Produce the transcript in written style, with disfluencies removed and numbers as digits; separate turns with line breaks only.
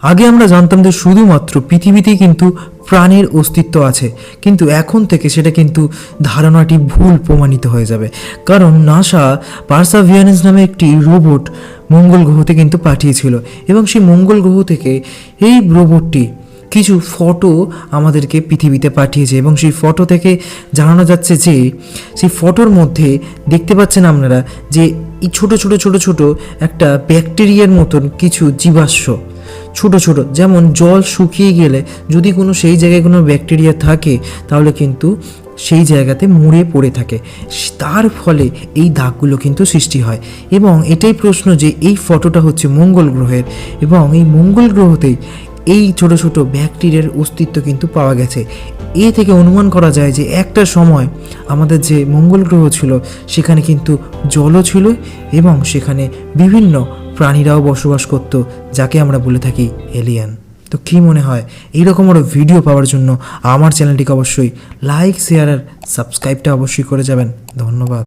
আগে আমরা জানতাম যে শুধুমাত্র পৃথিবীতেই কিন্তু প্রাণের অস্তিত্ব আছে, কিন্তু এখন থেকে সেটা কিন্তু ধারণাটি ভুল প্রমাণিত হয়ে যাবে। কারণ নাসা পারসাভিয়ারেন্স নামে একটি রোবট মঙ্গল গ্রহতে কিন্তু পাঠিয়েছিল, এবং সেই মঙ্গল গ্রহ থেকে এই রোবটটি কিছু ফটো আমাদেরকে পৃথিবীতে পাঠিয়েছে, এবং সেই ফটো থেকে জানানো যাচ্ছে যে সেই ফটোর মধ্যে দেখতে পাচ্ছেন আপনারা যে এই ছোট ছোট ছোট ছোট একটা ব্যাকটেরিয়ার মতন কিছু জীবাশ্ম, ছোট ছোট, যেমন জল শুকিয়ে গেলে যদি কোনো সেই জায়গায় কোনো ব্যাকটেরিয়া থাকে তাহলে কিন্তু সেই জায়গাতে মুড়ে পড়ে থাকে, তার ফলে এই দাগগুলো কিন্তু সৃষ্টি হয়। এবং এটাই প্রশ্ন যে এই ফটোটা হচ্ছে মঙ্গল গ্রহের, এবং এই মঙ্গল গ্রহতেই এই ছোট ছোট ব্যাকটেরিয়ার অস্তিত্ব কিন্তু পাওয়া গেছে। এ থেকে অনুমান করা যায় যে একটা সময় আমাদের যে মঙ্গল গ্রহ ছিল সেখানে কিন্তু জলও ছিল, এবং সেখানে বিভিন্ন প্রাণীরাও বসবাস করত, যাকে আমরা বলে থাকি এলিয়েন। তো কী মনে হয়, এইরকম আরও ভিডিও পাওয়ার জন্য আমার চ্যানেলটিকে অবশ্যই লাইক, শেয়ার আর সাবস্ক্রাইবটা অবশ্যই করে যাবেন। ধন্যবাদ।